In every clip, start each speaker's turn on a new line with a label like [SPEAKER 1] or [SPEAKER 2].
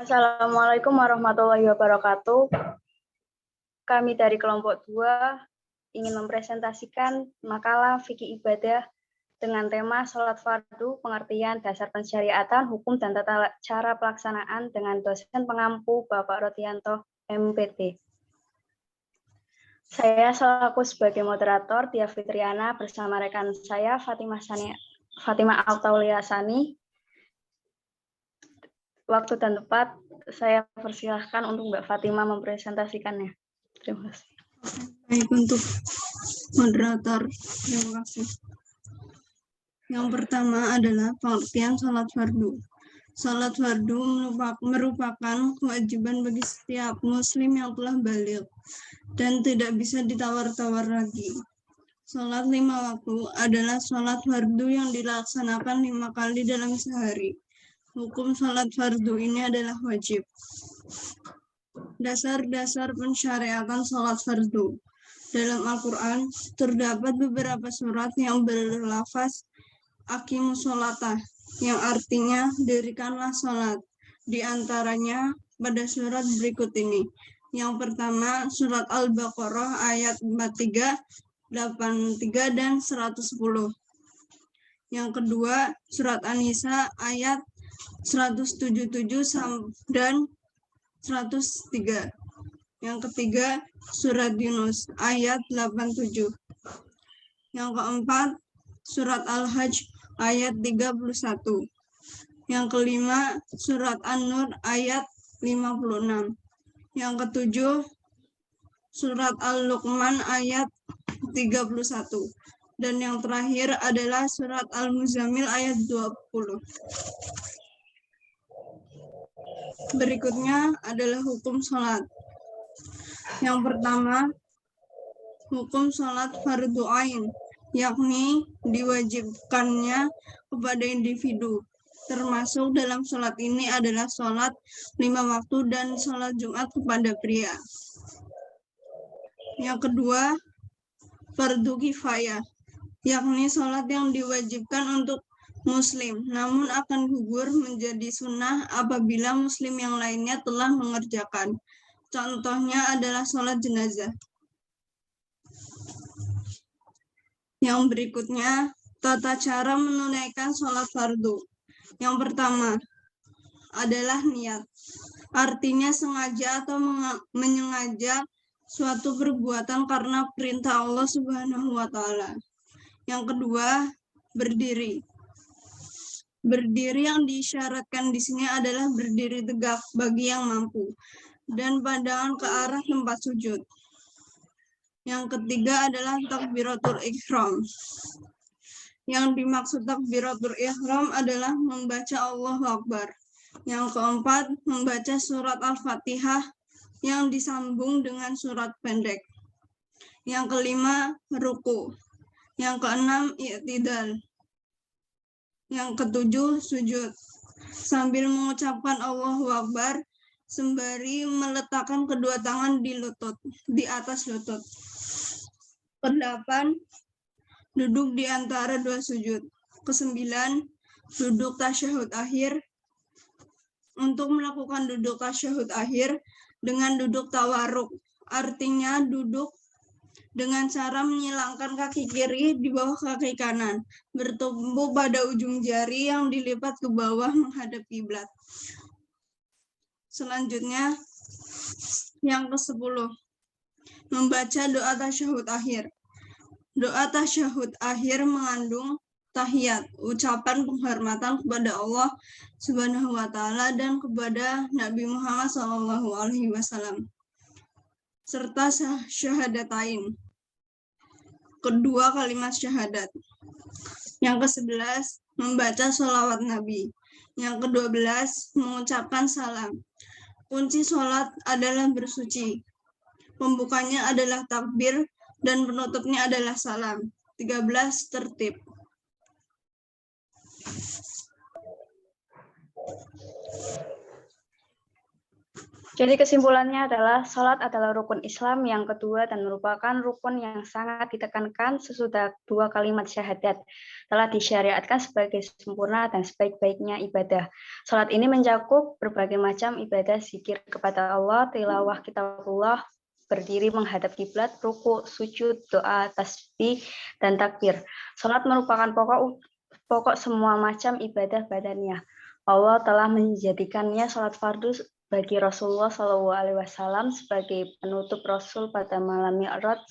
[SPEAKER 1] Assalamualaikum warahmatullahi wabarakatuh. Kami dari kelompok 2 ingin mempresentasikan makalah fikih ibadah dengan tema sholat fardu, pengertian dasar pensyariatan, hukum dan tata cara pelaksanaan dengan dosen pengampu Bapak Rotianto, MPT. Saya selaku sebagai moderator, Tia Fitriana, bersama rekan saya, Fatimah Autaulia Sani. Waktu dan tempat, saya persilahkan untuk Mbak Fatimah mempresentasikannya. Terima kasih.
[SPEAKER 2] Baik, untuk moderator, terima kasih. Yang pertama adalah pengertian sholat fardu. Sholat fardu merupakan kewajiban bagi setiap muslim yang telah baligh dan tidak bisa ditawar-tawar lagi. Sholat 5 waktu adalah sholat fardu yang dilaksanakan 5 kali dalam sehari. Hukum sholat fardu ini adalah wajib. Dasar-dasar pensyariatan sholat fardu. Dalam Al-Quran, terdapat beberapa surat yang berlafaz aqimus sholata, yang artinya dirikanlah sholat. Di antaranya pada surat berikut ini. Yang pertama, surat Al-Baqarah ayat 43, 83, dan 110. Yang kedua, surat An-Nisa ayat 177 dan 103. Yang ketiga, surat Yunus ayat 87. Yang keempat, surat Al-Hajj ayat 31. Yang kelima, surat An-Nur ayat 56. Yang ketujuh, surat Al-Luqman ayat 31. Dan yang terakhir adalah surat Al-Muzammil ayat 20. Berikutnya adalah hukum sholat. Yang pertama, hukum sholat fardu ain, yakni diwajibkannya kepada individu. Termasuk dalam sholat ini adalah sholat 5 waktu dan sholat Jumat kepada pria. Yang kedua, fardu kifayah, yakni sholat yang diwajibkan untuk muslim, namun akan gugur menjadi sunnah apabila muslim yang lainnya telah mengerjakan. Contohnya adalah sholat jenazah. Yang berikutnya, tata cara menunaikan sholat fardu. Yang pertama adalah niat. Artinya sengaja atau menyengaja suatu perbuatan karena perintah Allah Subhanahu wa Ta'ala. Yang kedua, berdiri. Berdiri yang diisyaratkan di sini adalah berdiri tegak bagi yang mampu dan pandangan ke arah tempat sujud. Yang ketiga adalah takbiratul ihram. Yang dimaksud takbiratul ihram adalah membaca Allahu Akbar. Yang keempat, membaca surat Al-Fatihah yang disambung dengan surat pendek. Yang kelima, ruku. Yang keenam, i'tidal. Yang ketujuh, sujud. Sambil mengucapkan Allahu Akbar, sembari meletakkan kedua tangan di atas lutut. Kedelapan, duduk di antara dua sujud. Kesembilan, duduk tasyahud akhir. Untuk melakukan duduk tasyahud akhir dengan duduk tawarruk, artinya duduk dengan cara menyilangkan kaki kiri di bawah kaki kanan, bertumpu pada ujung jari yang dilipat ke bawah menghadap kiblat. Selanjutnya, yang ke-10, membaca doa tasyahud akhir. Doa tasyahud akhir mengandung tahiyat, ucapan penghormatan kepada Allah Subhanahu wa Ta'ala dan kepada Nabi Muhammad SAW, serta syahadatain, kedua kalimat syahadat. Yang ke-11, membaca sholawat Nabi. Yang ke-12, mengucapkan salam. Kunci sholat adalah bersuci. Pembukanya adalah takbir dan penutupnya adalah salam. 13, tertib.
[SPEAKER 1] Jadi kesimpulannya adalah sholat adalah rukun Islam yang kedua dan merupakan rukun yang sangat ditekankan sesudah dua kalimat syahadat telah disyariatkan sebagai sempurna dan sebaik-baiknya ibadah. Sholat ini mencakup berbagai macam ibadah zikir kepada Allah, tilawah kitabullah, berdiri menghadap kiblat, ruku, sujud, doa, tasbih, dan takbir. Sholat merupakan pokok semua macam ibadah badannya. Allah telah menjadikannya sholat fardu bagi Rasulullah SAW sebagai penutup Rasul pada malam Mi'raj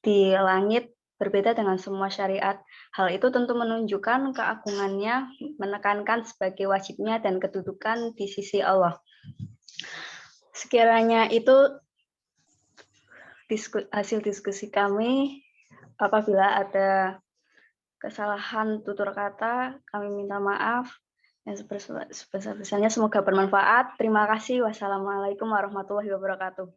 [SPEAKER 1] di langit berbeda dengan semua syariat. Hal itu tentu menunjukkan keagungannya, menekankan sebagai wajibnya dan kedudukan di sisi Allah. Sekiranya itu hasil diskusi kami. Apabila ada kesalahan tutur kata, kami minta maaf. Yang sebesar-besarnya semoga bermanfaat. Terima kasih. Wassalamualaikum warahmatullahi wabarakatuh.